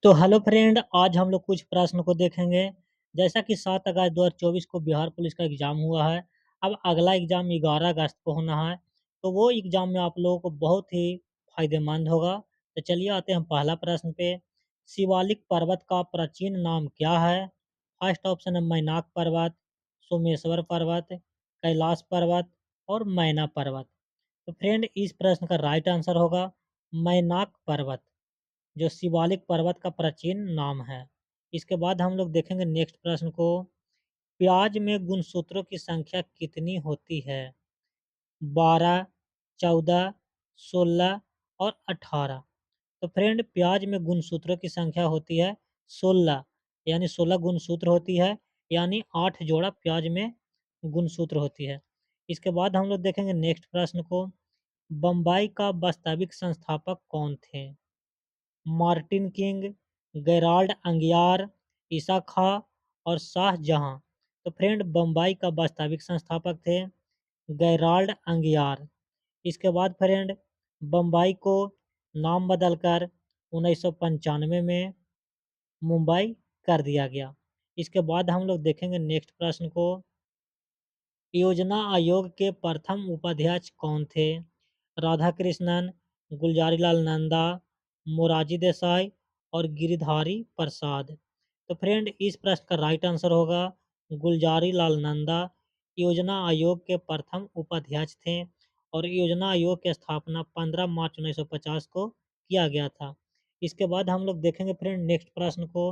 तो hello friend, आज हम लोग कुछ प्रश्न को देखेंगे। जैसा कि 7 अगस्त 2024 को बिहार पुलिस का एग्जाम हुआ है। अब अगला एग्जाम 11 अगस्त को होना है। तो वो एग्जाम में आप लोगों को बहुत ही फायदेमंद होगा। तो चलिए आते हैं पहला प्रश्न पे। शिवालिक पर्वत का प्राचीन नाम क्या है? फर्स्ट ऑप्शन है मैनाक पर्वत, सोमेश्वर पर्वत, कैलाश पर्वत और मैना पर्वत। तो फ्रेंड, इस प्रश्न का राइट आंसर होगा मैनाक पर्वत, जो शिवालिक पर्वत का प्राचीन नाम है। इसके बाद हम लोग देखेंगे नेक्स्ट प्रश्न को। प्याज में गुणसूत्रों की संख्या कितनी होती है? 12, 14, 16 और 18। तो फ्रेंड, प्याज में गुणसूत्रों की संख्या होती है 16, यानी 16 गुणसूत्र होती है, यानी 8 जोड़ा प्याज में गुणसूत्र होती है। इसके बाद हम लोग देखेंगे नेक्स्ट प्रश्न को। बम्बई का वास्तविक संस्थापक कौन थे? मार्टिन किंग, गेराल्ड अंगियार, ईसा खां और शाहजहां। तो फ्रेंड, बम्बई का वास्तविक संस्थापक थे गेराल्ड अंगियार। इसके बाद फ्रेंड, बम्बई को नाम बदलकर 1995 में मुंबई कर दिया गया। इसके बाद हम लोग देखेंगे नेक्स्ट प्रश्न को। योजना आयोग के प्रथम उपाध्यक्ष कौन थे? राधाकृष्णन, गुलजारीलाल नंदा, मोरारजी देसाई और गिरिधारी प्रसाद। तो फ्रेंड, इस प्रश्न का राइट आंसर होगा गुलजारीलाल नंदा। योजना आयोग के प्रथम उपाध्यक्ष थे और योजना आयोग की स्थापना 15 मार्च 1950 को किया गया था। इसके बाद हम लोग देखेंगे फ्रेंड नेक्स्ट प्रश्न को।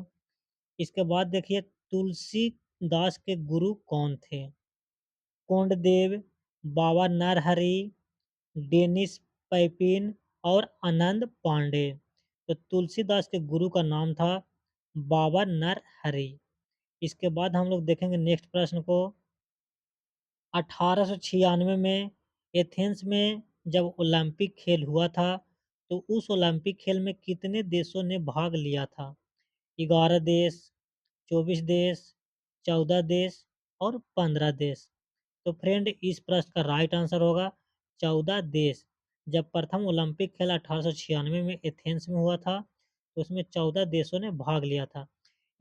इसके बाद देखिए, तुलसीदास के गुरु कौन थे? कोंडदेव, बाबा नरहरि, डेनिस पैपिन और आनंद पांडे। तो तुलसीदास के गुरु का नाम था बाबा नरहरि। इसके बाद हम लोग देखेंगे नेक्स्ट प्रश्न को। 1896 में एथेंस में जब ओलंपिक खेल हुआ था, तो उस ओलंपिक खेल में कितने देशों ने भाग लिया था? 11 देश, 24 देश, 14 देश और 15 देश। तो फ्रेंड, इस प्रश्न का राइट आंसर होगा 14 देश। जब प्रथम ओलंपिक खेल 1896 में एथेंस में हुआ था, तो उसमें 14 देशों ने भाग लिया था।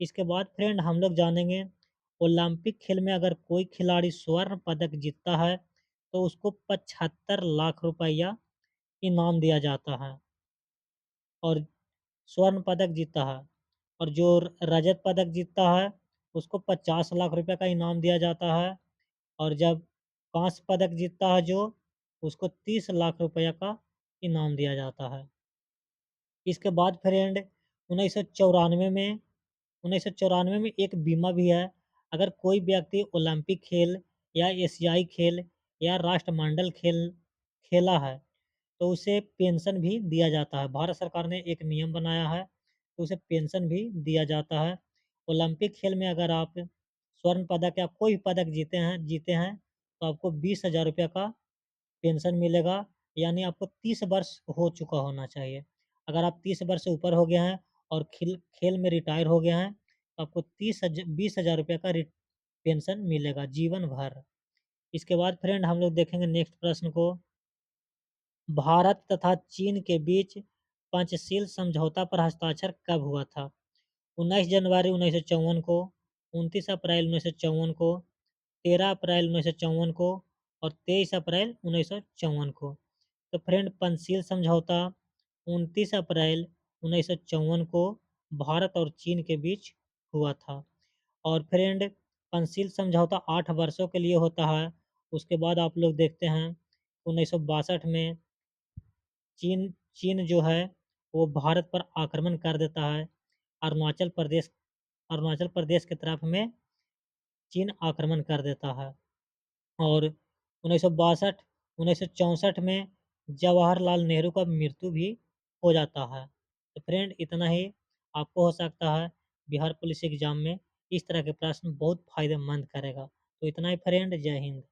इसके बाद फ्रेंड हम लोग जानेंगे, ओलंपिक खेल में अगर कोई खिलाड़ी स्वर्ण पदक जीतता है, तो उसको 75 लाख रुपया इनाम दिया जाता है। और स्वर्ण पदक जीतता है, और जो रजत पदक जीतता है, उसको 50 लाख रुपए का इनाम दिया जाता है। और जब कांस्य पदक जीतता है जो, उसको 30 लाख रुपया का इनाम दिया जाता है। इसके बाद फ्रेंड, 1994 में 1994 में एक बीमा भी है। अगर कोई व्यक्ति ओलंपिक खेल या एशियाई खेल या राष्ट्रमंडल खेल खेला है, तो उसे पेंशन भी दिया जाता है। भारत सरकार ने एक नियम बनाया है, तो उसे पेंशन भी दिया जाता है। ओलंपिक खेल में अगर आप स्वर्ण पदक या कोई पदक जीते हैं, तो आपको 20,000 रुपये का पेंशन मिलेगा। यानी आपको 30 वर्ष हो चुका होना चाहिए। अगर आप 30 वर्ष से ऊपर हो गए हैं और खेल में रिटायर हो गए हैं, तो आपको 20,000 रुपये का पेंशन मिलेगा जीवन भर। इसके बाद फ्रेंड हम लोग देखेंगे नेक्स्ट प्रश्न को। भारत तथा चीन के बीच पंचशील समझौता पर हस्ताक्षर कब हुआ था? 19 जनवरी 1954 को, 29 अप्रैल 1954 को, 13 अप्रैल 1954 को और 23 अप्रैल 1954 को। तो फ्रेंड, पंचशील समझौता 29 अप्रैल 1954 को भारत और चीन के बीच हुआ था। और फ्रेंड, पंचशील समझौता 8 वर्षों के लिए होता है। उसके बाद आप लोग देखते हैं 1962 में चीन चीन जो है वो भारत पर आक्रमण कर देता है। अरुणाचल प्रदेश अरुणाचल प्रदेश की तरफ में चीन आक्रमण कर देता है। और 1962 1964 में जवाहरलाल नेहरू का मृत्यु भी हो जाता है। तो फ्रेंड, इतना ही आपको हो सकता है बिहार पुलिस एग्जाम में इस तरह के प्रश्न बहुत फायदेमंद करेगा। तो इतना ही फ्रेंड, जय हिंद।